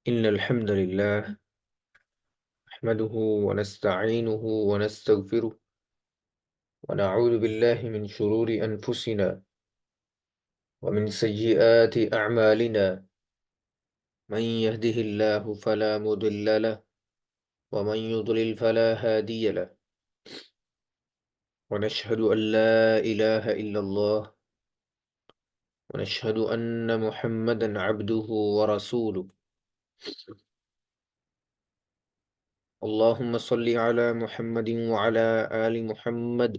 إن الحمد لله نحمده ونستعينه ونستغفره ونعوذ بالله من شرور أنفسنا ومن سيئات أعمالنا. من يهده الله فلا مضل له ومن يضلل فلا هادي له. ونشهد أن لا إله إلا الله ونشهد أن محمدا عبده ورسوله. اللهم صل على محمد وعلى آل محمد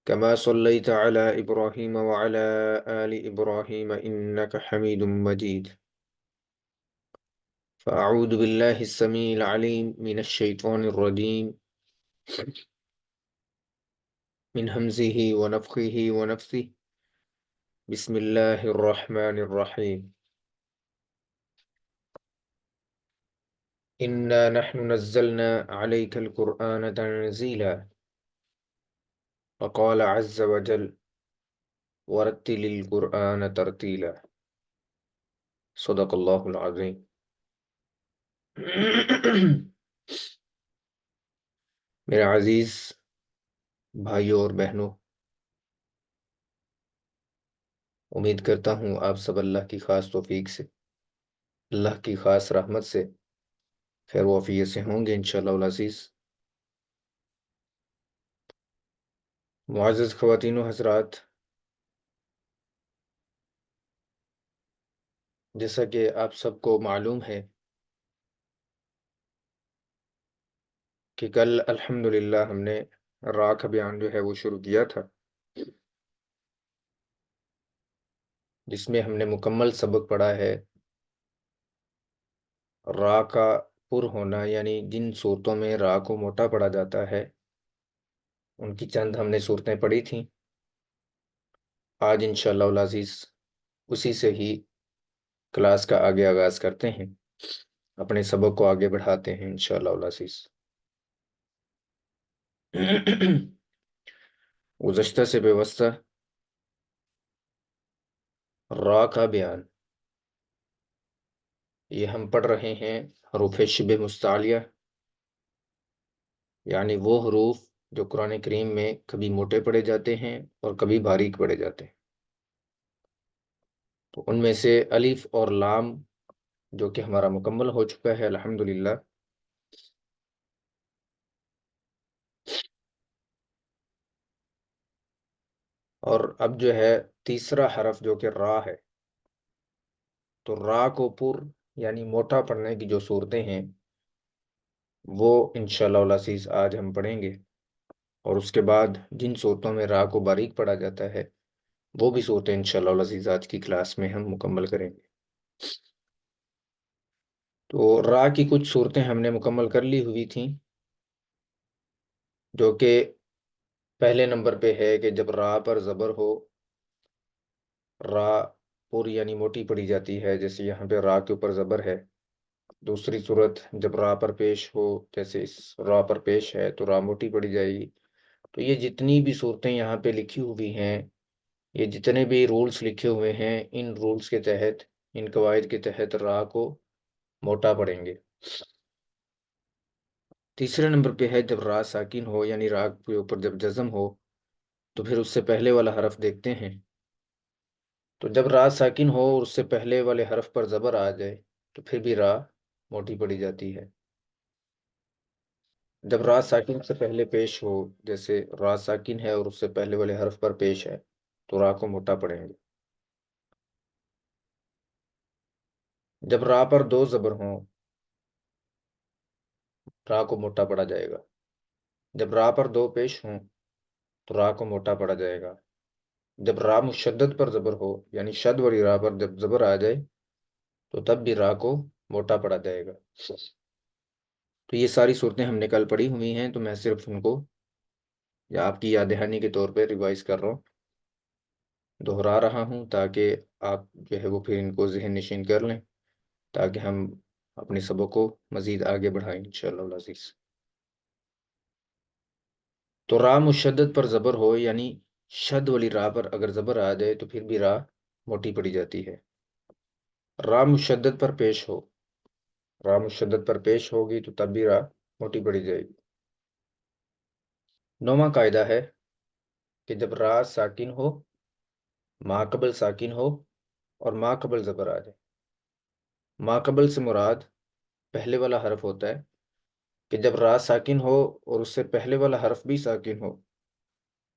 كما صليت على إبراهيم وعلى آل إبراهيم إنك حميد مجيد. فأعوذ بالله السميع العليم من الشيطان الرجيم من همزه ونفخه ونفثه. بسم الله الرحمن الرحيم. إنا نحن نزلنا عليك القرآن تنزيلا. وقال عز وجل ورتل القرآن ترتيلا. صدق الله العظيم. میرے عزیز بھائیوں اور بہنوں، امید کرتا ہوں آپ سب اللہ کی خاص توفیق سے، اللہ کی خاص رحمت سے خیر و عافیت سے ہوں گے انشاءاللہ العزیز۔ معزز خواتین و حضرات، جیسا کہ آپ سب کو معلوم ہے کہ کل الحمدللہ ہم نے را کا بیان جو ہے وہ شروع کیا تھا، جس میں ہم نے مکمل سبق پڑھا ہے را کا پر ہونا، یعنی جن صورتوں میں را کو موٹا پڑھا جاتا ہے ان کی چند ہم نے صورتیں پڑھی تھیں۔ آج انشاءاللہ العزیز اسی سے ہی کلاس کا آگے آغاز کرتے ہیں، اپنے سبق کو آگے بڑھاتے ہیں انشاءاللہ العزیز۔ گزشتہ سے بواسطہ را کا بیان، یہ ہم پڑھ رہے ہیں حروف شبہ مستعلیہ، یعنی وہ حروف جو قرآن کریم میں کبھی موٹے پڑھے جاتے ہیں اور کبھی باریک پڑھے جاتے ہیں۔ تو ان میں سے الف اور لام جو کہ ہمارا مکمل ہو چکا ہے الحمدللہ، اور اب جو ہے تیسرا حرف جو کہ را ہے، تو را کو پر یعنی موٹا پڑھنے کی جو صورتیں ہیں وہ انشاءاللہ العزیز آج ہم پڑھیں گے، اور اس کے بعد جن صورتوں میں را کو باریک پڑھا جاتا ہے وہ بھی صورتیں انشاءاللہ العزیز آج کی کلاس میں ہم مکمل کریں گے۔ تو را کی کچھ صورتیں ہم نے مکمل کر لی ہوئی تھیں، جو کہ پہلے نمبر پہ ہے کہ جب را پر زبر ہو، را پر یعنی موٹی پڑھی جاتی ہے، جیسے یہاں پہ را کے اوپر زبر ہے۔ دوسری صورت جب را پر پیش ہو، جیسے اس را پر پیش ہے تو را موٹی پڑھی جائے گی۔ تو یہ جتنی بھی صورتیں یہاں پہ لکھی ہوئی ہیں، یہ جتنے بھی رولز لکھے ہوئے ہیں، ان رولز کے تحت، ان قواعد کے تحت را کو موٹا پڑھیں گے۔ تیسرے نمبر پہ ہے جب را ساکن ہو، یعنی را کے اوپر جب جزم ہو، تو پھر اس سے پہلے والا حرف دیکھتے ہیں۔ تو جب را ساکن ہو اور اس سے پہلے والے حرف پر زبر آ جائے تو پھر بھی را موٹی پڑھی جاتی ہے۔ جب را ساکن سے پہلے پیش ہو، جیسے را ساکن ہے اور اس سے پہلے والے حرف پر پیش ہے، تو را کو موٹا پڑھیں گے۔ جب را پر دو زبر ہوں، را کو موٹا پڑھا جائے گا۔ جب را پر دو پیش ہوں تو را کو موٹا پڑھا جائے گا۔ جب را مشدد پر زبر ہو، یعنی شد والی را پر جب زبر آ جائے تو تب بھی را کو موٹا پڑھا جائے گا۔ تو یہ ساری صورتیں ہم نے کل پڑھی ہوئی ہیں، تو میں صرف ان کو یا آپ کی یاد دہانی کے طور پہ ریوائز کر رہا ہوں، دہرا رہا ہوں، تاکہ آپ جو ہے وہ پھر ان کو ذہن نشین کر لیں، تاکہ ہم اپنے سبق کو مزید آگے بڑھائیں انشاءاللہ العزیز۔ تو را مشدد پر زبر ہو، یعنی شد والی را پر اگر زبر آ جائے تو پھر بھی را موٹی پڑی جاتی ہے۔ را مشدد پر پیش ہو، را مشدد پر پیش ہوگی تو تب بھی را موٹی پڑی جائے گی۔ نواں قاعدہ ہے کہ جب را ساکن ہو، ما قبل ساکن ہو اور ما قبل زبر آ جائے، ما قبل سے مراد پہلے والا حرف ہوتا ہے کہ جب را ساکن ہو اور اس سے پہلے والا حرف بھی ساکن ہو،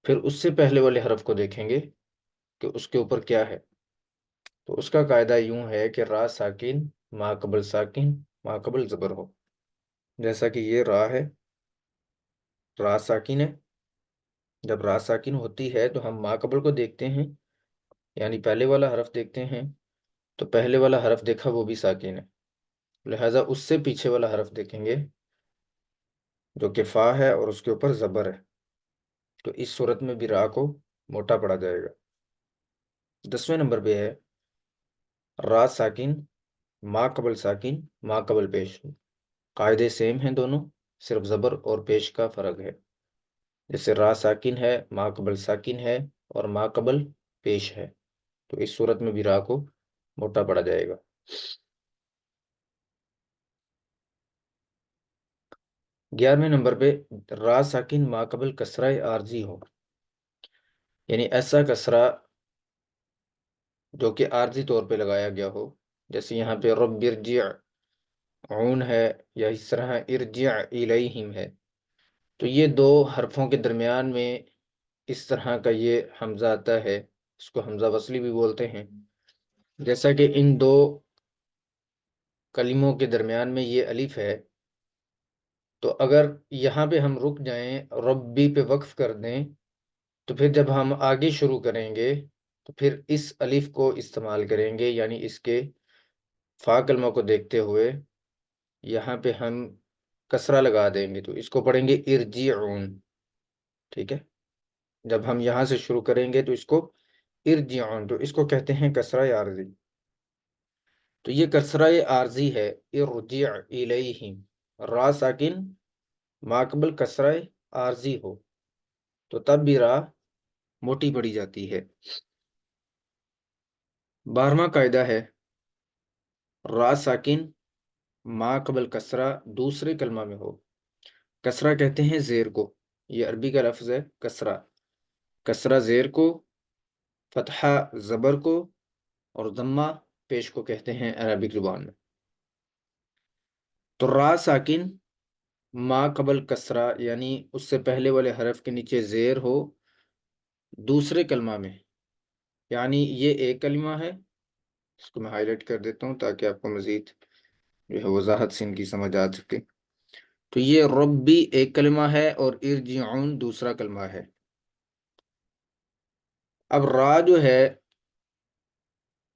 پھر اس سے پہلے والے حرف کو دیکھیں گے کہ اس کے اوپر کیا ہے۔ تو اس کا قاعدہ یوں ہے کہ را ساکن ما قبل ساکن ما قبل زبر ہو، جیسا کہ یہ را ہے، را ساکن ہے۔ جب را ساکن ہوتی ہے تو ہم ما قبل کو دیکھتے ہیں، یعنی پہلے والا حرف دیکھتے ہیں، تو پہلے والا حرف دیکھا وہ بھی ساکن ہے، لہٰذا اس سے پیچھے والا حرف دیکھیں گے جو کہ فا ہے اور اس کے اوپر زبر ہے، تو اس صورت میں بھی را کو موٹا پڑا جائے گا۔ 10ویں نمبر پہ ہے را ساکن ما قبل ساکن ما قبل پیش ہو۔ قاعدے سیم ہیں دونوں، صرف زبر اور پیش کا فرق ہے۔ جیسے را ساکن ہے، ما قبل ساکن ہے اور ما قبل پیش ہے، تو اس صورت میں بھی را کو موٹا پڑا جائے گا۔ 11ویں نمبر پہ را ساکن ما قبل کسرہ عارضی ہو، یعنی ایسا کسرہ جو کہ عارضی طور پہ لگایا گیا ہو، جیسے یہاں پہ رب ارجعون ہے یا اس طرح ارجع الیہم ہے، تو یہ دو حرفوں کے درمیان میں اس طرح کا یہ حمزہ آتا ہے، اس کو حمزہ وصلی بھی بولتے ہیں۔ جیسا کہ ان دو کلموں کے درمیان میں یہ الف ہے، تو اگر یہاں پہ ہم رک جائیں، ربی پہ وقف کر دیں، تو پھر جب ہم آگے شروع کریں گے تو پھر اس الف کو استعمال کریں گے، یعنی اس کے فا کلمہ کو دیکھتے ہوئے یہاں پہ ہم کسرہ لگا دیں گے، تو اس کو پڑھیں گے ارجعون، ٹھیک ہے۔ جب ہم یہاں سے شروع کریں گے تو اس کو ارجعون، تو اس کو کہتے ہیں کسرہ عارضی۔ تو یہ کسرہ عارضی ہے، ارجع الیہم، را ساکن ما قبل کسرہ عارضی ہو تو تب بھی را موٹی پڑی جاتی ہے۔ 12واں قاعدہ ہے را ساکن ما قبل کسرہ دوسرے کلمہ میں ہو۔ کسرہ کہتے ہیں زیر کو، یہ عربی کا لفظ ہے کسرہ، کسرہ زیر کو، فتحہ زبر کو اور ضمہ پیش کو کہتے ہیں عربک زبان میں۔ تو را ساکن ما قبل کسرہ یعنی اس سے پہلے والے حرف کے نیچے زیر ہو دوسرے کلمہ میں، یعنی یہ ایک کلمہ ہے، اس کو میں ہائی لائٹ کر دیتا ہوں تاکہ آپ کو مزید جو ہے وضاحت سے ان کی سمجھ آ سکے۔ تو یہ ربی ایک کلمہ ہے اور ارجعون دوسرا کلمہ ہے۔ اب را جو ہے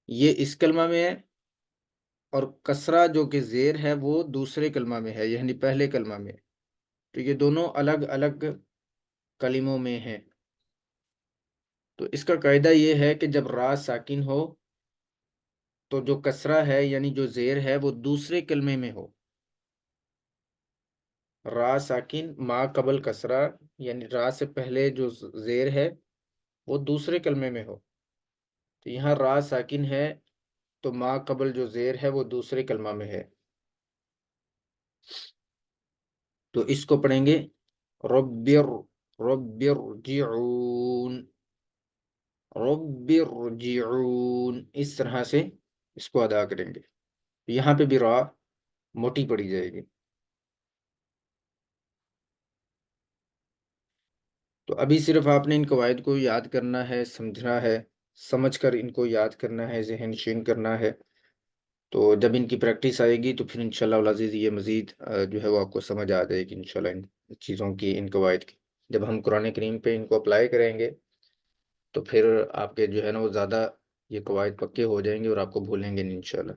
یہ اس کلمہ میں ہے اور کسرہ جو کہ زیر ہے وہ دوسرے کلمہ میں ہے، یعنی پہلے کلمہ میں، تو یہ دونوں الگ الگ کلموں میں ہیں۔ تو اس کا قاعدہ یہ ہے کہ جب را ساکن ہو تو جو کسرہ ہے یعنی جو زیر ہے وہ دوسرے کلمے میں ہو۔ را ساکن ما قبل کسرہ یعنی را سے پہلے جو زیر ہے وہ دوسرے کلمے میں ہو، تو یہاں را ساکن ہے تو ما قبل جو زیر ہے وہ دوسرے کلمہ میں ہے، تو اس کو پڑھیں گے رب ارجعون، رب ارجعون، اس طرح سے اس کو ادا کریں گے، یہاں پہ بھی را موٹی پڑی جائے گی۔ تو ابھی صرف آپ نے ان قواعد کو یاد کرنا ہے، سمجھنا ہے، سمجھ کر ان کو یاد کرنا ہے، ذہن نشین کرنا ہے، تو جب ان کی پریکٹس آئے گی تو پھر انشاءاللہ العزیز یہ مزید جو ہے وہ آپ کو سمجھ آ جائے گی انشاءاللہ ان چیزوں کی، ان قواعد کی۔ جب ہم قرآن کریم پہ ان کو اپلائی کریں گے تو پھر آپ کے جو ہے نا وہ زیادہ یہ قواعد پکے ہو جائیں گے اور آپ کو بھولیں گے نہیں انشاءاللہ۔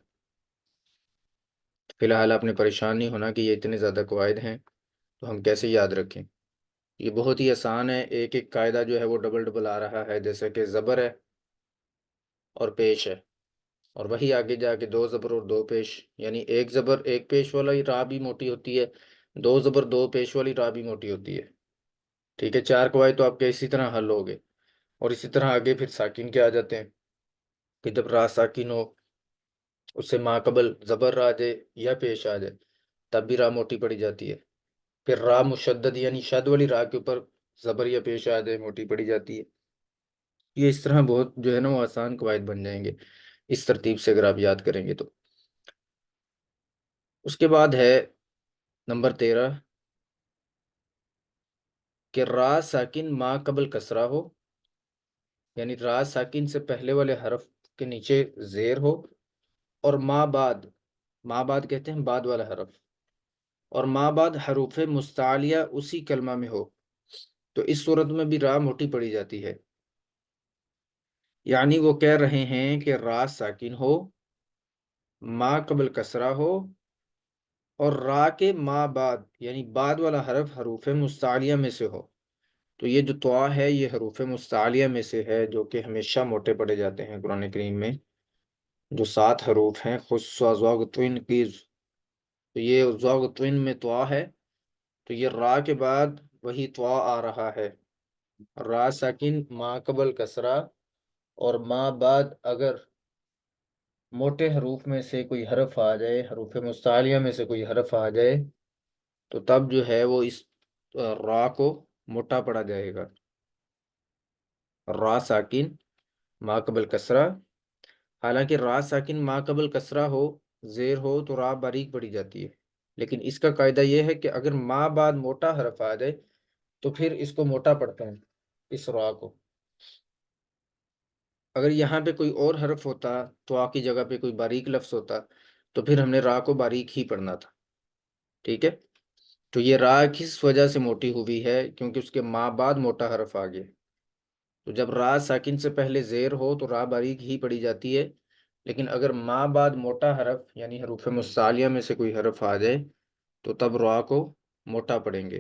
فی الحال آپ نے پریشان نہیں ہونا کہ یہ اتنے زیادہ قواعد ہیں تو ہم کیسے یاد رکھیں، یہ بہت ہی آسان ہے، ایک ایک قاعدہ جو ہے وہ ڈبل ڈبل آ رہا ہے، جیسے کہ زبر ہے اور پیش ہے، اور وہی آگے جا کے دو زبر اور دو پیش، یعنی ایک زبر ایک پیش والی راہ بھی موٹی ہوتی ہے، دو زبر دو پیش والی راہ بھی موٹی ہوتی ہے، ٹھیک ہے۔ 4 قواعد تو آپ کے اسی طرح حل ہو گئے، اور اسی طرح آگے پھر ساکن کے آ جاتے ہیں کہ جب را ساکن ہو اس سے ما قبل زبر آ جائے یا پیش آ جائے تب بھی را موٹی پڑی جاتی ہے. پھر را مشدد یعنی شد والی را کے اوپر زبر یا پیش آ جائے موٹی پڑی جاتی ہے. یہ اس طرح بہت جو ہے نا وہ آسان قواعد بن جائیں گے اس ترتیب سے اگر آپ یاد کریں گے تو. اس کے بعد ہے نمبر 13 کہ را ساکن ما قبل کسرہ ہو، یعنی را ساکن سے پہلے والے حرف کے نیچے زیر ہو، اور ما بعد کہتے ہیں بعد والا حرف، اور ما بعد حروف مستعلیہ اسی کلمہ میں ہو، تو اس صورت میں بھی را موٹی پڑی جاتی ہے. یعنی وہ کہہ رہے ہیں کہ را ساکن ہو، ما قبل کسرہ ہو، اور را کے ما بعد یعنی بعد والا حرف حروف مستعلیہ میں سے ہو. تو یہ جو طوا ہے یہ حروف مستعلیہ میں سے ہے جو کہ ہمیشہ موٹے پڑے جاتے ہیں قرآن کریم میں. جو 7 حروف ہیں خص ضاغطین قیز، تو یہ ضاغطین میں طوا ہے، تو یہ را کے بعد وہی طوا آ رہا ہے. را ساکن ما قبل کسرہ، اور ما بعد اگر موٹے حروف میں سے کوئی حرف آ جائے، حروف مستعلیہ میں سے کوئی حرف آ جائے، تو تب جو ہے وہ اس را کو موٹا پڑا جائے گا. را ساکن ما قبل کسرہ، حالانکہ را ساکن ما قبل کسرہ ہو، زیر ہو، تو را باریک پڑی جاتی ہے. لیکن اس کا قاعدہ یہ ہے کہ اگر ما بعد موٹا حرف آ جائے تو پھر اس کو موٹا پڑھتے ہیں، اس را کو. اگر یہاں پہ کوئی اور حرف ہوتا تو آ کی جگہ پہ کوئی باریک لفظ ہوتا تو پھر ہم نے را کو باریک ہی پڑھنا تھا. ٹھیک ہے، تو یہ را کس وجہ سے موٹی ہوئی ہے؟ کیونکہ اس کے ما بعد موٹا حرف آ گیا. تو جب را ساکن سے پہلے زیر ہو تو را باریک ہی پڑی جاتی ہے، لیکن اگر ما بعد موٹا حرف یعنی حروف مستعلیہ میں سے کوئی حرف آ جائے تو تب را کو موٹا پڑھیں گے.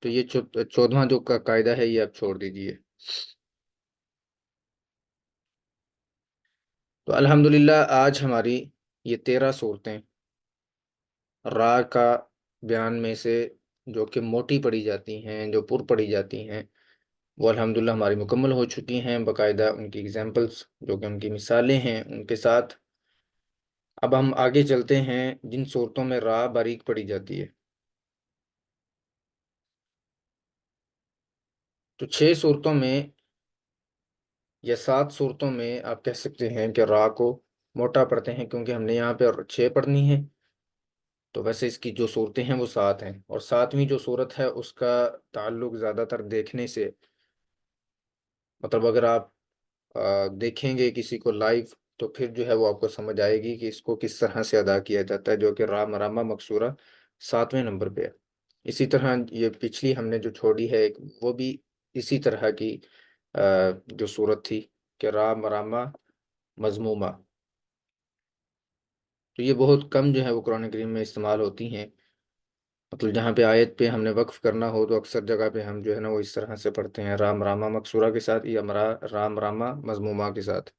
تو یہ 14واں جو کا قاعدہ ہے یہ آپ چھوڑ دیجئے. تو الحمدللہ آج ہماری یہ 13 صورتیں را کا بیان میں سے جو کہ موٹی پڑھی جاتی ہیں، جو پر پڑھی جاتی ہیں، وہ الحمدللہ ہماری مکمل ہو چکی ہیں باقاعدہ ان کی ایگزامپلس جو کہ ان کی مثالیں ہیں ان کے ساتھ. اب ہم آگے چلتے ہیں جن صورتوں میں را باریک پڑھی جاتی ہے. تو 6 صورتوں میں یا 7 صورتوں میں آپ کہہ سکتے ہیں کہ را کو موٹا پڑھتے ہیں، کیونکہ ہم نے یہاں پہ 6 پڑھنی ہیں. تو ویسے اس کی جو صورتیں ہیں وہ 7 ہیں، اور 7ویں جو صورت ہے اس کا تعلق زیادہ تر دیکھنے سے، مطلب اگر آپ دیکھیں گے کسی کو لائیو تو پھر جو ہے وہ آپ کو سمجھ آئے گی کہ اس کو کس طرح سے ادا کیا جاتا ہے، جو کہ را مرامہ مقصورہ 7ویں نمبر پہ ہے. اسی طرح یہ پچھلی ہم نے جو چھوڑی ہے وہ بھی اسی طرح کی جو صورت تھی کہ را مرامہ مضمومہ. تو یہ بہت کم جو ہے وہ قرآن کریم میں استعمال ہوتی ہیں. مطلب جہاں پہ آیت پہ ہم نے وقف کرنا ہو تو اکثر جگہ پہ ہم جو ہے نا وہ اس طرح سے پڑھتے ہیں، رام رامہ مقصورہ کے ساتھ یا رام رامہ مضمومہ کے ساتھ.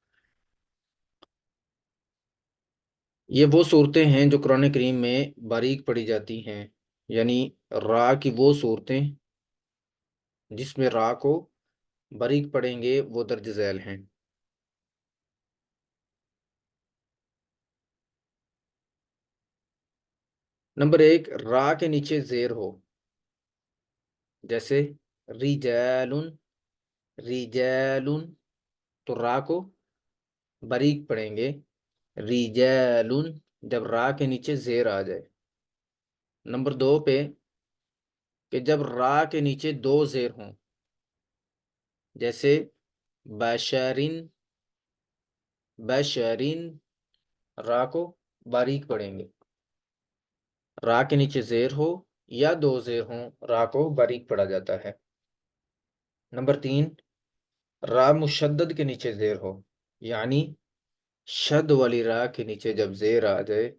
یہ وہ صورتیں ہیں جو قرآن کریم میں باریک پڑھی جاتی ہیں، یعنی را کی وہ صورتیں جس میں را کو باریک پڑھیں گے وہ درج ذیل ہیں. نمبر 1، را کے نیچے زیر ہو، جیسے رجال، رجال، تو را کو باریک پڑھیں گے رجال جب را کے نیچے زیر آ جائے. نمبر 2 پہ کہ جب را کے نیچے 2 زیر ہوں، جیسے بشرین، بشرین، را کو باریک پڑھیں گے. را کے نیچے زیر ہو یا 2 زیر ہوں را کو باریک پڑھا جاتا ہے. نمبر 3، را مشدد کے نیچے زیر ہو، یعنی شد والی را کے نیچے جب زیر آ جائے،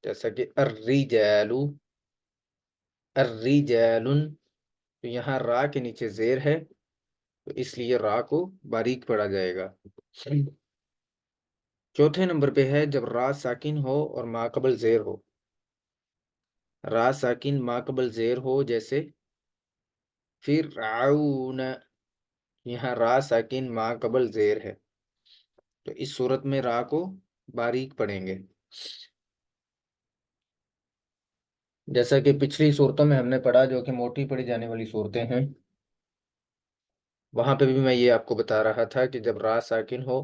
جیسا کہ الرجال، الرجال، تو یہاں را کے نیچے زیر ہے تو اس لیے را کو باریک پڑھا جائے گا. چوتھے نمبر پہ ہے جب را ساکن ہو اور ما قبل زیر ہو. را ساکن ما قبل زیر ہو، جیسے فرعون، یہاں را ساکن ما قبل زیر ہے تو اس صورت میں را کو باریک پڑھیں گے. جیسا کہ پچھلی صورتوں میں ہم نے پڑھا جو کہ موٹی پڑھی جانے والی صورتیں ہیں، وہاں پہ بھی میں یہ آپ کو بتا رہا تھا کہ جب را ساکن ہو،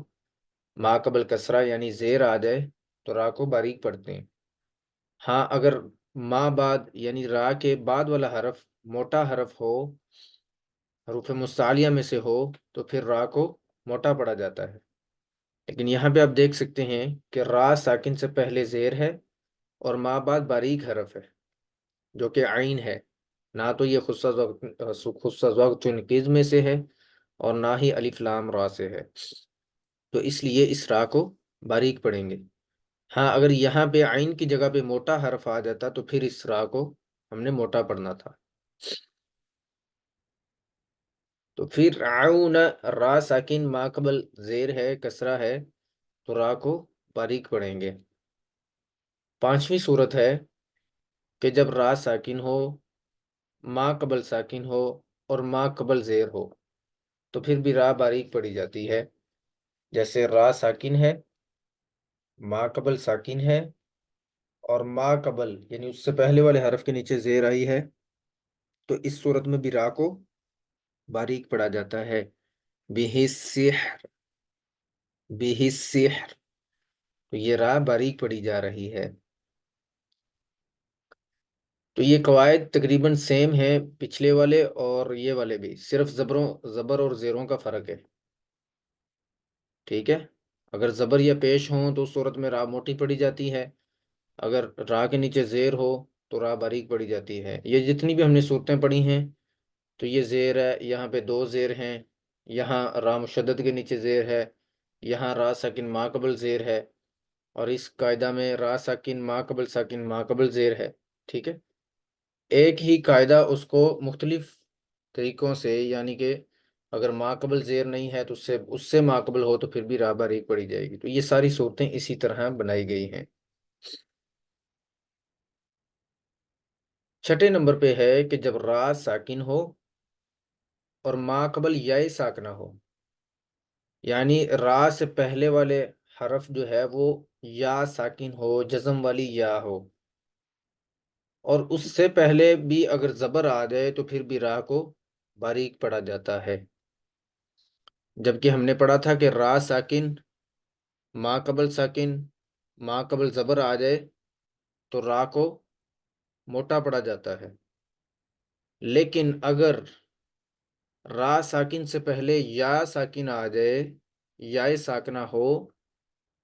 ما قبل کسرہ یعنی زیر آ جائے تو را کو باریک پڑھتے ہیں۔ ہاں اگر ما بعد یعنی را کے بعد والا حرف موٹا حرف ہو، حروف مستعلیہ میں سے ہو، تو پھر را کو موٹا پڑھا جاتا ہے۔ لیکن یہاں پہ آپ دیکھ سکتے ہیں کہ را ساکن سے پہلے زیر ہے اور ما بعد باریک حرف ہے جو کہ عین ہے، نہ تو یہ خصہ ضغط تنقیز میں سے ہے اور نہ ہی الف لام را سے ہے، تو اس لیے اس را کو باریک پڑھیں گے۔ ہاں اگر یہاں پہ عین کی جگہ پہ موٹا حرف آ جاتا تو پھر اس را کو ہم نے موٹا پڑھنا تھا۔ تو پھر عون، را ساکن ما قبل زیر ہے، کسرہ ہے، تو را کو باریک پڑھیں گے۔ پانچویں صورت ہے کہ جب را ساکن ہو، ما قبل ساکن ہو اور ما قبل زیر ہو تو پھر بھی را باریک پڑھی جاتی ہے۔ جیسے را ساکن ہے، ما قبل ساکن ہے اور ما قبل یعنی اس سے پہلے والے حرف کے نیچے زیر آئی ہے، تو اس صورت میں بھی را کو باریک پڑھا جاتا ہے۔ بِهِ السِّحْرُ، بِهِ السِّحْرُ، تو یہ را باریک پڑھی جا رہی ہے۔ تو یہ قواعد تقریباً سیم ہیں پچھلے والے اور یہ والے بھی، صرف زبر اور زیروں کا فرق ہے، ٹھیک ہے۔ اگر زبر یا پیش ہوں تو اس صورت میں را موٹی پڑھی جاتی ہے، اگر را کے نیچے زیر ہو تو را باریک پڑھی جاتی ہے۔ یہ جتنی بھی ہم نے صورتیں پڑھی ہیں تو یہ زیر ہے، یہاں پہ دو زیر ہیں، یہاں را مشدد کے نیچے زیر ہے، یہاں را ساکن ما قبل زیر ہے، اور اس قاعدہ میں را ساکن ما قبل زیر ہے، ٹھیک ہے۔ ایک ہی قاعدہ اس کو مختلف طریقوں سے، یعنی کہ اگر ما قبل زیر نہیں ہے تو اس سے ما قبل ہو تو پھر بھی را باریک پڑھی جائے گی۔ تو یہ ساری صورتیں اسی طرح بنائی گئی ہیں۔ چھٹے نمبر پہ ہے کہ جب را ساکن ہو اور ما قبل یا ساکنہ ہو، یعنی را سے پہلے والے حرف جو ہے وہ یا ساکن ہو، جزم والی یا ہو، اور اس سے پہلے بھی اگر زبر آ جائے تو پھر بھی را کو باریک پڑھا جاتا ہے۔ جبکہ ہم نے پڑھا تھا کہ را ساکن، ما قبل ساکن، ما قبل زبر آ جائے تو را کو موٹا پڑھا جاتا ہے، لیکن اگر را ساکن سے پہلے یا ساکن آ جائے، یا ساکنہ ہو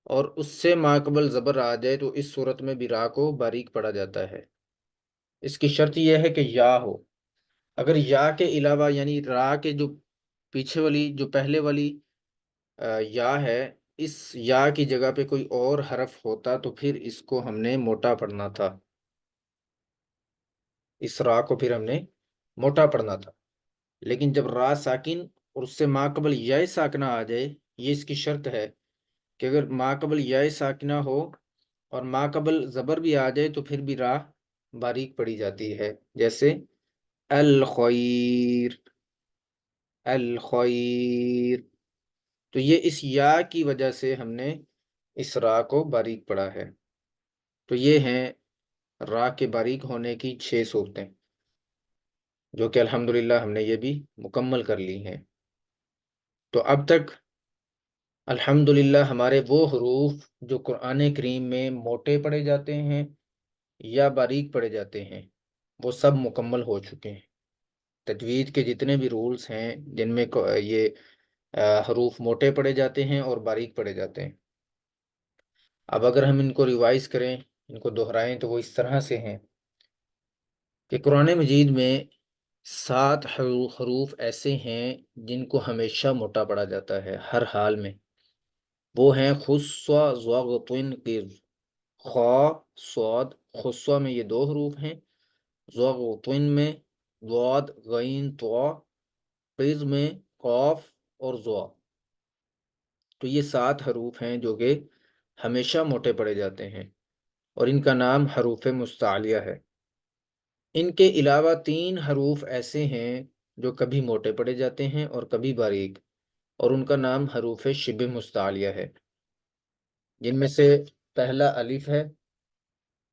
اور اس سے ما قبل زبر آ جائے تو اس صورت میں بھی را کو باریک پڑھا جاتا ہے۔ اس کی شرط یہ ہے کہ یا ہو۔ اگر یا کے علاوہ یعنی را کے جو پیچھے والی جو پہلے والی یا ہے، اس یا کی جگہ پہ کوئی اور حرف ہوتا تو پھر اس کو ہم نے موٹا پڑھنا تھا، اس را کو پھر ہم نے موٹا پڑھنا تھا۔ لیکن جب را ساکن اور اس سے ما قبل یا ساکنہ آ جائے، یہ اس کی شرط ہے کہ اگر ما قبل یا ساکنہ ہو اور ما قبل زبر بھی آ جائے تو پھر بھی را باریک پڑھی جاتی ہے۔ جیسے الخیر، الخیر، تو یہ اس یا کی وجہ سے ہم نے اس را کو باریک پڑھا ہے۔ تو یہ ہیں را کے باریک ہونے کی 6 صورتیں، جو کہ الحمدللہ ہم نے یہ بھی مکمل کر لی ہیں۔ تو اب تک الحمدللہ ہمارے وہ حروف جو قرآن کریم میں موٹے پڑھے جاتے ہیں یا باریک پڑھے جاتے ہیں وہ سب مکمل ہو چکے ہیں۔ تجوید کے جتنے بھی رولز ہیں جن میں یہ حروف موٹے پڑھے جاتے ہیں اور باریک پڑھے جاتے ہیں، اب اگر ہم ان کو ریوائز کریں، ان کو دہرائیں، تو وہ اس طرح سے ہیں کہ قرآن مجید میں 7 حروف ایسے ہیں جن کو ہمیشہ موٹا پڑھا جاتا ہے ہر حال میں۔ وہ ہیں خصوہ، ضغطن، قز، خا، صاد۔ خصوہ میں یہ 2 حروف ہیں، ضغطن میں ضاد، غین، طا، قز میں قاف اور ضا۔ تو یہ 7 حروف ہیں جو کہ ہمیشہ موٹے پڑے جاتے ہیں اور ان کا نام حروف مستعلیہ ہے۔ ان کے علاوہ 3 حروف ایسے ہیں جو کبھی موٹے پڑے جاتے ہیں اور کبھی باریک، اور ان کا نام حروف شبہ مستعلیہ ہے۔ جن میں سے پہلا الف ہے.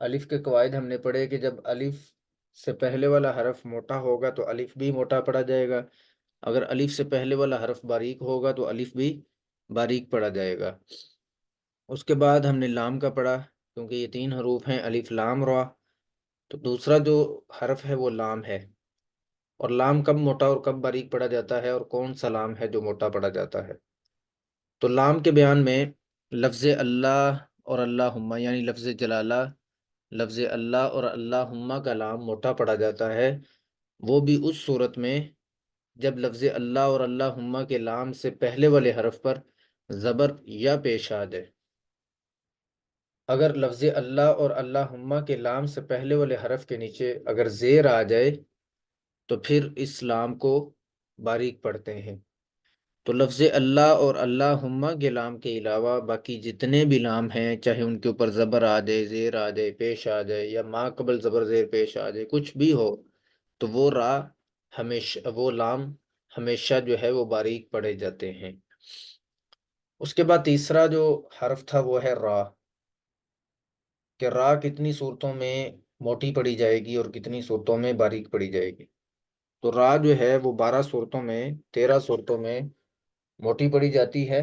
الف کے قواعد ہم نے پڑھے کہ جب الف سے پہلے والا حرف موٹا ہوگا تو الف بھی موٹا پڑا جائے گا. اگر الف سے پہلے والا حرف باریک ہوگا تو الف بھی باریک پڑا جائے گا. اس کے بعد ہم نے لام کا پڑھا، کیونکہ یہ 3 حروف ہیں، الف لام را. تو دوسرا جو حرف ہے وہ لام ہے. اور لام کب موٹا اور کب باریک پڑا جاتا ہے، اور کون سا لام ہے جو موٹا پڑا جاتا ہے؟ تو لام کے بیان میں لفظ اللہ اور اللہم یعنی لفظ جلالہ، لفظ اللہ اور اللہم کا لام موٹا پڑا جاتا ہے، وہ بھی اس صورت میں جب لفظ اللہ اور اللہم کے لام سے پہلے والے حرف پر زبر یا پیش آ جائے. اگر لفظ اللہ اور اللہم کے لام سے پہلے والے حرف کے نیچے اگر زیر آ جائے تو پھر اس لام کو باریک پڑھتے ہیں. تو لفظ اللہ اور اللہم کے لام کے علاوہ باقی جتنے بھی لام ہیں، چاہے ان کے اوپر زبر آ جائے، زیر آ جائے، پیش آ جائے، یا ما قبل زبر زیر پیش آ جائے، کچھ بھی ہو، تو وہ وہ لام ہمیشہ جو ہے وہ باریک پڑے جاتے ہیں. اس کے بعد تیسرا جو حرف تھا وہ ہے را، کہ را کتنی صورتوں میں موٹی پڑی جائے گی اور کتنی صورتوں میں باریک پڑی جائے گی. تو را جو ہے وہ 12 صورتوں میں 13 صورتوں میں موٹی پڑی جاتی ہے.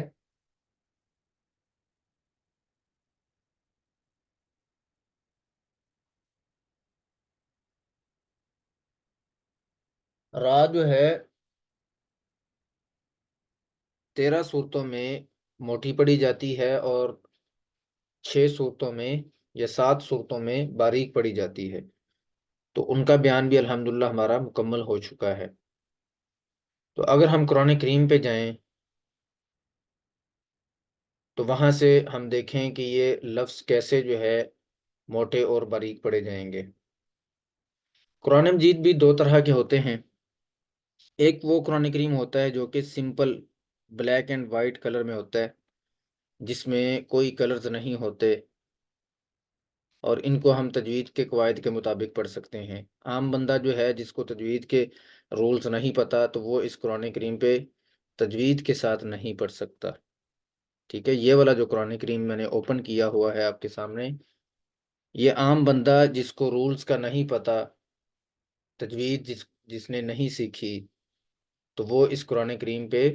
را جو ہے 13 صورتوں میں موٹی پڑی جاتی ہے اور 6 صورتوں میں یا 7 صورتوں میں باریک پڑی جاتی ہے. تو ان کا بیان بھی الحمدللہ ہمارا مکمل ہو چکا ہے. تو اگر ہم قرآن کریم پہ جائیں تو وہاں سے ہم دیکھیں کہ یہ لفظ کیسے جو ہے موٹے اور باریک پڑے جائیں گے. قرآن مجید بھی 2 طرح کے ہوتے ہیں. ایک وہ قرآن کریم ہوتا ہے جو کہ simple black and white colour میں ہوتا ہے، جس میں کوئی کلرز نہیں ہوتے، اور ان کو ہم تجوید کے قواعد کے مطابق پڑھ سکتے ہیں. عام بندہ جو ہے جس کو تجوید کے رولز نہیں پتہ، تو وہ اس قرآن کریم پہ تجوید کے ساتھ نہیں پڑھ سکتا. ٹھیک ہے، یہ والا جو قرآن کریم میں نے اوپن کیا ہوا ہے آپ کے سامنے، یہ عام بندہ جس کو رولز کا نہیں پتہ، تجوید جس نے نہیں سیکھی، تو وہ اس قرآن کریم پہ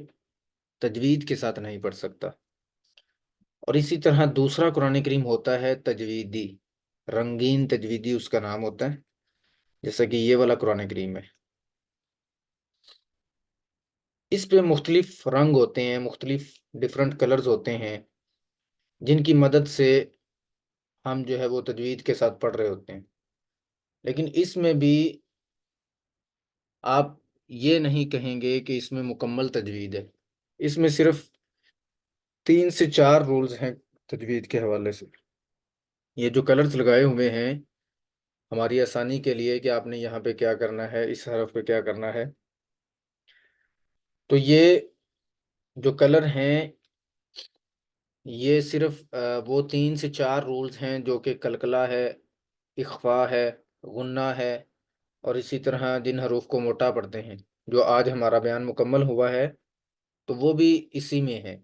تجوید کے ساتھ نہیں پڑھ سکتا. اور اسی طرح دوسرا قرآن کریم ہوتا ہے تجویدی، رنگین تجویدی اس کا نام ہوتا ہے، جیسا کہ یہ والا قرآن کریم ہے. اس پہ مختلف رنگ ہوتے ہیں، مختلف ڈیفرنٹ کلرز ہوتے ہیں، جن کی مدد سے ہم جو ہے وہ تجوید کے ساتھ پڑھ رہے ہوتے ہیں. لیکن اس میں بھی آپ یہ نہیں کہیں گے کہ اس میں مکمل تجوید ہے. اس میں صرف 3 سے 4 رولز ہیں تجوید کے حوالے سے. یہ جو کلرز لگائے ہوئے ہیں ہماری آسانی کے لیے کہ آپ نے یہاں پہ کیا کرنا ہے، اس حرف پہ کیا کرنا ہے. تو یہ جو کلر ہیں یہ صرف وہ 3 سے 4 رولز ہیں جو کہ قلقلہ ہے، اخفا ہے، غنہ ہے، اور اسی طرح جن حروف کو موٹا پڑھتے ہیں، جو آج ہمارا بیان مکمل ہوا ہے تو وہ بھی اسی میں ہے.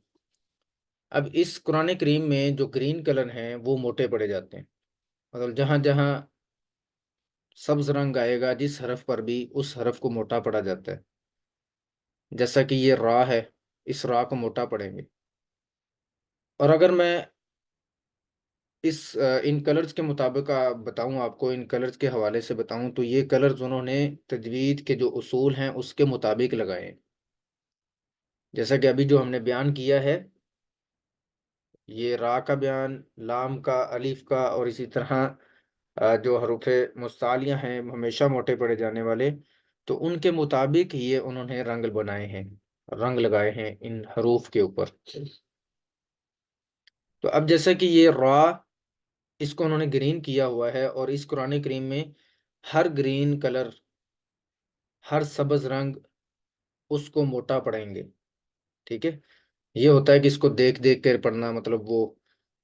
اب اس قرآن کریم میں جو گرین کلر ہیں وہ موٹے پڑے جاتے ہیں، مطلب جہاں جہاں سبز رنگ آئے گا جس حرف پر بھی اس حرف کو موٹا پڑا جاتا ہے. جیسا کہ یہ را ہے، اس را کو موٹا پڑھیں گے. اور اگر میں ان کلرز کے مطابق بتاؤں آپ کو، ان کلرز کے حوالے سے بتاؤں، تو یہ کلرز انہوں نے تجوید کے جو اصول ہیں اس کے مطابق لگائے ہیں. جیسا کہ ابھی جو ہم نے بیان کیا ہے، یہ را کا بیان، لام کا، الف کا، اور اسی طرح جو حروف مستعلیہ ہیں ہمیشہ موٹے پڑے جانے والے، تو ان کے مطابق یہ انہوں نے رنگ بنائے ہیں، رنگ لگائے ہیں ان حروف کے اوپر. تو اب جیسا کہ یہ را، اس کو انہوں نے گرین کیا ہوا ہے، اور اس قرآن کریم میں ہر گرین کلر، ہر سبز رنگ اس کو موٹا پڑھیں گے. ٹھیک ہے، یہ ہوتا ہے کہ اس کو دیکھ دیکھ کر پڑھنا، مطلب وہ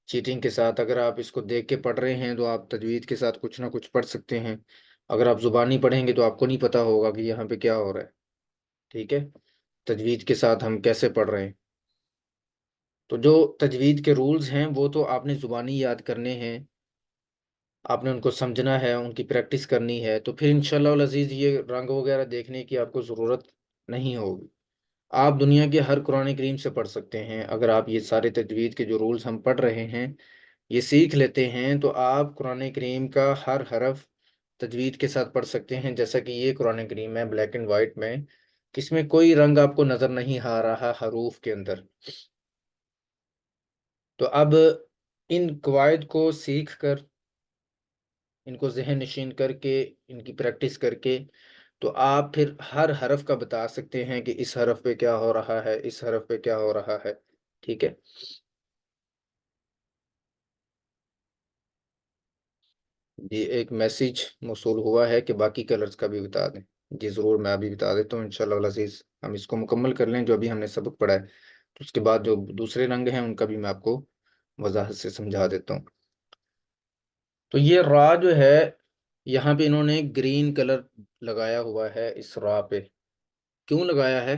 چیٹنگ کے ساتھ. اگر آپ اس کو دیکھ کے پڑھ رہے ہیں تو آپ تجوید کے ساتھ کچھ نہ کچھ پڑھ سکتے ہیں. اگر آپ زبانی پڑھیں گے تو آپ کو نہیں پتہ ہوگا کہ یہاں پہ کیا ہو رہا ہے. ٹھیک ہے، تجوید کے ساتھ ہم کیسے پڑھ رہے ہیں. تو جو تجوید کے رولز ہیں وہ تو آپ نے زبانی یاد کرنے ہیں، آپ نے ان کو سمجھنا ہے، ان کی پریکٹس کرنی ہے، تو پھر انشاءاللہ العزیز یہ رنگ وغیرہ دیکھنے کی آپ کو ضرورت نہیں ہوگی۔ آپ دنیا کے ہر قرآن کریم سے پڑھ سکتے ہیں۔ اگر آپ یہ سارے تجوید کے جو رولز ہم پڑھ رہے ہیں یہ سیکھ لیتے ہیں تو آپ قرآن کریم کا ہر حرف تجوید کے ساتھ پڑھ سکتے ہیں، جیسا کہ یہ قرآن کریم ہے بلیک اینڈ وائٹ میں، اس میں کوئی رنگ آپ کو نظر نہیں آ رہا حروف کے اندر۔ تو اب ان قواعد کو سیکھ کر، ان کو ذہن نشین کر کے، ان کی پریکٹس کر کے، تو آپ پھر ہر حرف کا بتا سکتے ہیں کہ اس حرف پہ کیا ہو رہا ہے، اس حرف پہ کیا ہو رہا ہے، ٹھیک ہے۔ جی ایک میسیج موصول ہوا ہے کہ باقی کلرز کا بھی بتا دیں۔ جی ضرور، میں ابھی بتا دیتا ہوں انشاءاللہ العزیز۔ ہم اس کو مکمل کر لیں جو ابھی ہم نے سبق پڑھا ہے، تو اس کے بعد جو دوسرے رنگ ہیں ان کا بھی میں آپ کو وضاحت سے سمجھا دیتا ہوں۔ تو یہ را جو ہے یہاں پہ انہوں نے گرین کلر لگایا ہوا ہے اس را پہ۔ کیوں لگایا ہے؟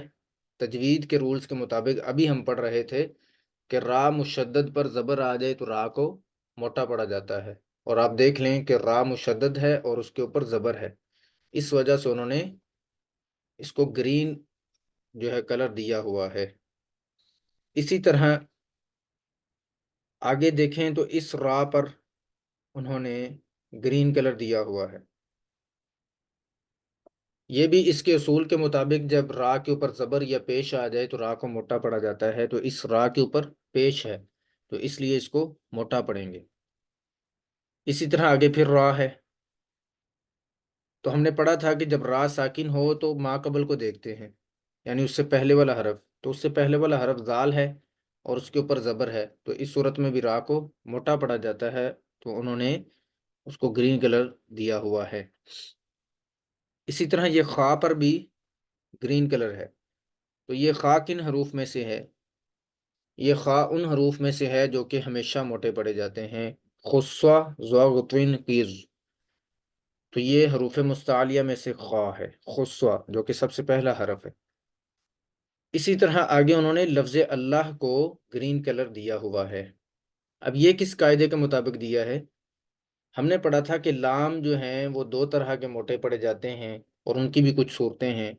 تجوید کے رولز کے مطابق ابھی ہم پڑھ رہے تھے کہ را مشدد پر زبر آ جائے تو را کو موٹا پڑا جاتا ہے، اور آپ دیکھ لیں کہ را مشدد ہے اور اس کے اوپر زبر ہے، اس وجہ سے انہوں نے اس کو گرین جو ہے کلر دیا ہوا ہے۔ اسی طرح آگے دیکھیں تو اس را پر انہوں نے گرین کلر دیا ہوا ہے۔ یہ بھی اس کے اصول کے مطابق جب را کے اوپر زبر یا پیش آ جائے تو را کو موٹا پڑا جاتا ہے، تو اس را کے اوپر پیش ہے تو اس لیے اس کو موٹا پڑیں گے۔ اسی طرح آگے پھر را ہے، تو ہم نے پڑھا تھا کہ جب را ساکن ہو تو ما قبل کو دیکھتے ہیں، یعنی اس سے پہلے والا حرف، تو اس سے پہلے والا حرف زال ہے اور اس کے اوپر زبر ہے، تو اس صورت میں بھی را کو موٹا پڑا جاتا ہے، تو انہوں نے اس کو گرین کلر دیا ہوا ہے۔ اسی طرح یہ خا پر بھی گرین کلر ہے، تو یہ خا کن حروف میں سے ہے؟ یہ خا ان حروف میں سے ہے جو کہ ہمیشہ موٹے پڑے جاتے ہیں، خصوہ ضغطن قیز، تو یہ حروف مستعلیہ میں سے خا ہے، خصوہ جو کہ سب سے پہلا حرف ہے۔ اسی طرح آگے انہوں نے لفظ اللہ کو گرین کلر دیا ہوا ہے۔ اب یہ کس قاعدے کے مطابق دیا ہے؟ ہم نے پڑھا تھا کہ لام جو ہیں وہ دو طرح کے موٹے پڑے جاتے ہیں، اور ان کی بھی کچھ صورتیں ہیں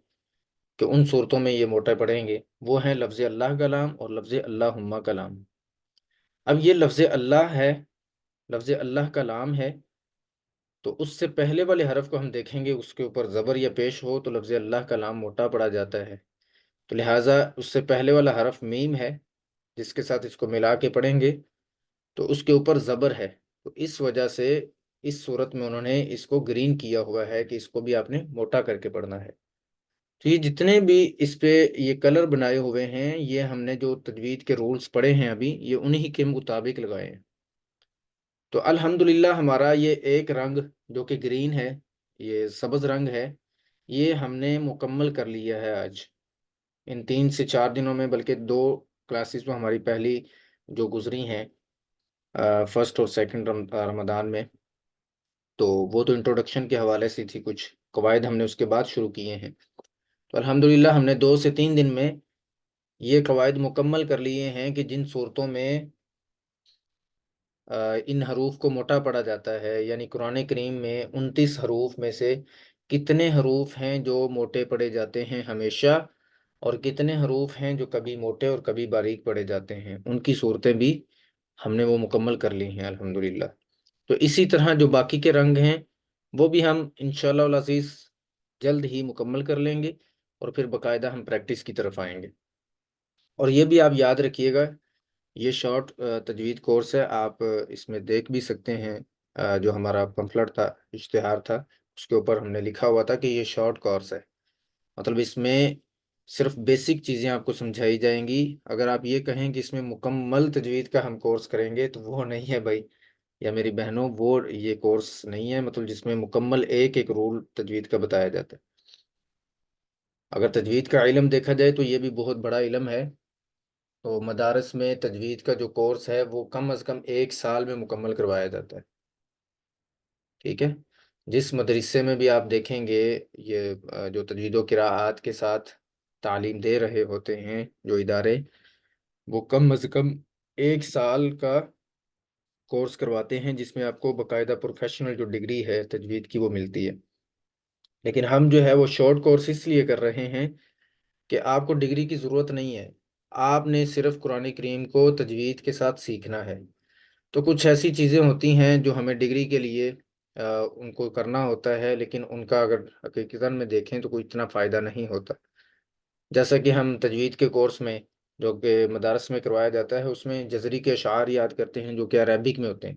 کہ ان صورتوں میں یہ موٹے پڑیں گے، وہ ہیں لفظ اللہ کا لام اور لفظ اللہم کا لام۔ اب یہ لفظ اللہ ہے، لفظ اللہ کا لام ہے، تو اس سے پہلے والے حرف کو ہم دیکھیں گے اس کے اوپر زبر یا پیش ہو تو لفظ اللہ کا لام موٹا پڑا جاتا ہے، تو لہٰذا اس سے پہلے والا حرف میم ہے جس کے ساتھ اس کو ملا کے پڑھیں گے تو اس کے اوپر زبر ہے، تو اس وجہ سے اس صورت میں انہوں نے اس کو گرین کیا ہوا ہے کہ اس کو بھی آپ نے موٹا کر کے پڑھنا ہے۔ تو یہ جتنے بھی اس پہ یہ کلر بنائے ہوئے ہیں یہ ہم نے جو تجوید کے رولز پڑھے ہیں ابھی یہ انہی کے مطابق لگائے ہیں۔ تو الحمدللہ ہمارا یہ ایک رنگ جو کہ گرین ہے، یہ سبز رنگ ہے، یہ ہم نے مکمل کر لیا ہے آج ان 3 سے 4 دنوں میں، بلکہ 2 کلاسز تو ہماری پہلی جو گزری ہیں فرسٹ اور سیکنڈ رمضان میں، تو وہ تو انٹروڈکشن کے حوالے سے تھی، کچھ قواعد ہم نے اس کے بعد شروع کیے ہیں، تو الحمدللہ ہم نے 2 سے 3 دن میں یہ قواعد مکمل کر لیے ہیں کہ جن صورتوں میں ان حروف کو موٹا پڑا جاتا ہے، یعنی قرآن کریم میں 29 حروف میں سے کتنے حروف ہیں جو موٹے پڑے جاتے ہیں ہمیشہ، اور کتنے حروف ہیں جو کبھی موٹے اور کبھی باریک پڑے جاتے ہیں، ان کی صورتیں بھی ہم نے وہ مکمل کر لی ہیں الحمدللہ۔ تو اسی طرح جو باقی کے رنگ ہیں وہ بھی ہم انشاءاللہ العزیز جلد ہی مکمل کر لیں گے، اور پھر باقاعدہ ہم پریکٹس کی طرف آئیں گے۔ اور یہ بھی آپ یاد رکھیے گا، یہ شارٹ تجوید کورس ہے، آپ اس میں دیکھ بھی سکتے ہیں، جو ہمارا پمفلٹ تھا، اشتہار تھا، اس کے اوپر ہم نے لکھا ہوا تھا کہ یہ شارٹ کورس ہے، مطلب اس میں صرف بیسک چیزیں آپ کو سمجھائی جائیں گی۔ اگر آپ یہ کہیں کہ اس میں مکمل تجوید کا ہم کورس کریں گے تو وہ نہیں ہے بھائی یا میری بہنوں، وہ یہ کورس نہیں ہے، مطلب جس میں مکمل ایک ایک رول تجوید کا بتایا جاتا ہے۔ اگر تجوید کا علم دیکھا جائے تو یہ بھی بہت بڑا علم ہے، تو مدارس میں تجوید کا جو کورس ہے وہ کم از کم 1 سال میں مکمل کروایا جاتا ہے، ٹھیک ہے۔ جس مدرسے میں بھی آپ دیکھیں گے یہ جو تجوید و قراءات کے ساتھ تعلیم دے رہے ہوتے ہیں جو ادارے، وہ کم از کم 1 سال کا کورس کرواتے ہیں، جس میں آپ کو باقاعدہ پروفیشنل جو ڈگری ہے تجوید کی وہ ملتی ہے. لیکن ہم جو ہے وہ شارٹ کورس اس لیے کر رہے ہیں کہ آپ کو ڈگری کی ضرورت نہیں ہے، آپ نے صرف قرآن کریم کو تجوید کے ساتھ سیکھنا ہے. تو کچھ ایسی چیزیں ہوتی ہیں جو ہمیں ڈگری کے لیے ان کو کرنا ہوتا ہے، لیکن ان کا اگر حقیقتاً میں دیکھیں تو کوئی اتنا فائدہ نہیں ہوتا. جیسا کہ ہم تجوید کے کورس میں جو کہ مدارس میں کروایا جاتا ہے، اس میں جزری کے اشعار یاد کرتے ہیں جو کہ عربک میں ہوتے ہیں.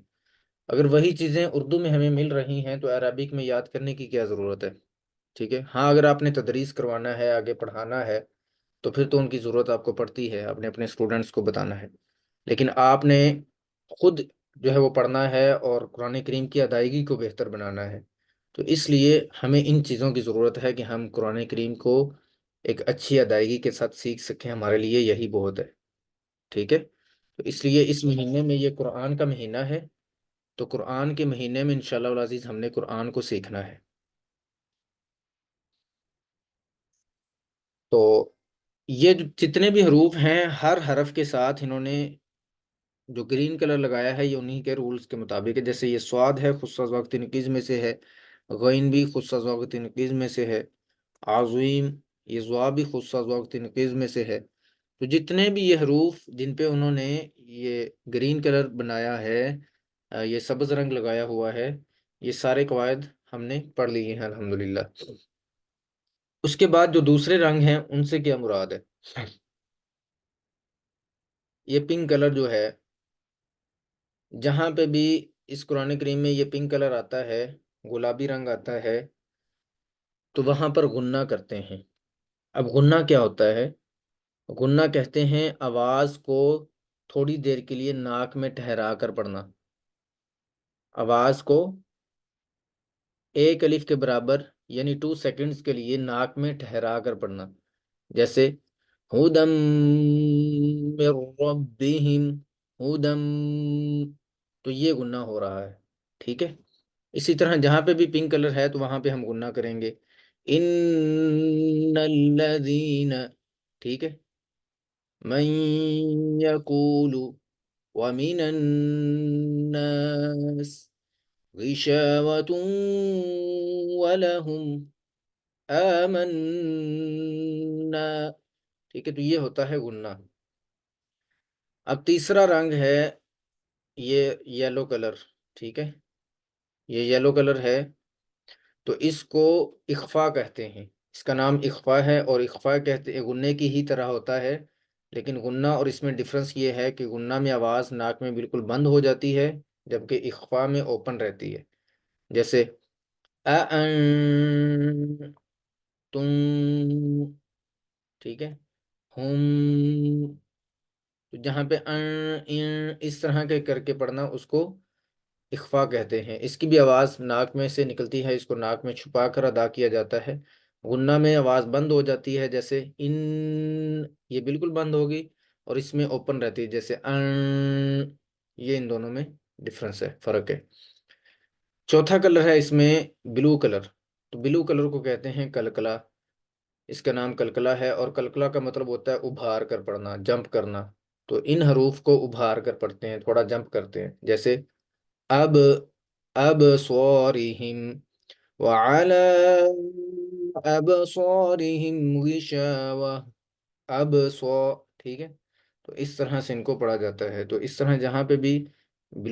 اگر وہی چیزیں اردو میں ہمیں مل رہی ہیں تو عربک میں یاد کرنے کی کیا ضرورت ہے؟ ٹھیک ہے، ہاں اگر آپ نے تدریس کروانا ہے، آگے پڑھانا ہے، تو پھر تو ان کی ضرورت آپ کو پڑتی ہے، آپ نے اپنے اسٹوڈنٹس کو بتانا ہے. لیکن آپ نے خود جو ہے وہ پڑھنا ہے اور قرآن کریم کی ادائیگی کو بہتر بنانا ہے. تو اس لیے ہمیں ان چیزوں کی ضرورت ہے کہ ہم قرآن کریم کو ایک اچھی ادائیگی کے ساتھ سیکھ سکیں. ہمارے لیے یہی بہت ہے. ٹھیک ہے، تو اس لیے اس مہینے میں یہ قرآن کا مہینہ ہے، تو قرآن کے مہینے میں انشاءاللہ العزیز ہم نے قرآن کو سیکھنا ہے. تو یہ جو جتنے بھی حروف ہیں، ہر حرف کے ساتھ انہوں نے جو گرین کلر لگایا ہے یہ انہی کے رولز کے مطابق ہے. جیسے یہ سواد ہے، خصوص وقت تنقیز میں سے ہے. غین بھی خصوص وقت تنقیز میں سے ہے. عظیم، یہ زوا بھی خصوص وقت تنقیز میں سے ہے. تو جتنے بھی یہ حروف جن پہ انہوں نے یہ گرین کلر بنایا ہے، یہ سبز رنگ لگایا ہوا ہے، یہ سارے قواعد ہم نے پڑھ لیے ہیں الحمدللہ. اس کے بعد جو دوسرے رنگ ہیں ان سے کیا مراد ہے؟ یہ پنک کلر جو ہے، جہاں پہ بھی اس قرآن کریم میں یہ پنک کلر آتا ہے، گلابی رنگ آتا ہے، تو وہاں پر غنہ کرتے ہیں. اب غنہ کیا ہوتا ہے؟ غنہ کہتے ہیں آواز کو تھوڑی دیر کے لیے ناک میں ٹھہرا کر پڑھنا. آواز کو 1 الف کے برابر یعنی 2 سیکنڈز کے لیے ناک میں ٹھہرا کر پڑھنا. جیسے ہدم من ربہم، ہدم، تو یہ غنہ ہو رہا ہے. ٹھیک ہے، اسی طرح جہاں پہ بھی پنک کلر ہے تو وہاں پہ ہم غنہ کریں گے. ان الذین، ٹھیک ہے، من یقول ومن الناس غشاوة ولہم آمنا. ٹھیک ہے، تو یہ ہوتا ہے غنہ. اب تیسرا رنگ ہے یہ یلو کلر. ٹھیک ہے، یہ یلو کلر ہے، تو اس کو اخفا کہتے ہیں. اس کا نام اخفا ہے، اور اخفا کہتے ہیں غنے کی ہی طرح ہوتا ہے، لیکن غنہ اور اس میں ڈفرنس یہ ہے کہ غنہ میں آواز ناک میں بالکل بند ہو جاتی ہے، جبکہ اخفا میں اوپن رہتی ہے. جیسے تم، ٹھیک ہے، ہم، تو جہاں پہ اس طرح کے کر کے پڑھنا اس کو اخفا کہتے ہیں. اس کی بھی آواز ناک میں سے نکلتی ہے، اس کو ناک میں چھپا کر ادا کیا جاتا ہے. غنہ میں آواز بند ہو جاتی ہے، جیسے ان، یہ بالکل بند ہوگی، اور اس میں اوپن رہتی ہے جیسے ان. یہ ان دونوں میں ڈفرنس ہے، فرق ہے. چوتھا کلر ہے اس میں بلو کلر. تو بلو کلر کو کہتے ہیں کلکلا. اس کا نام کلکلا ہے، اور کلکلا کا مطلب ہوتا ہے ابھار کر پڑھنا، جمپ کرنا. تو ان حروف کو ابھار کر پڑھتے ہیں، تھوڑا جمپ کرتے ہیں. جیسے اب، ابصارہم، وعلی ابصارہم غشاوہ، اب سو. ٹھیک ہے، تو اس طرح سے ان کو پڑھا جاتا ہے. تو اس طرح جہاں پہ بھی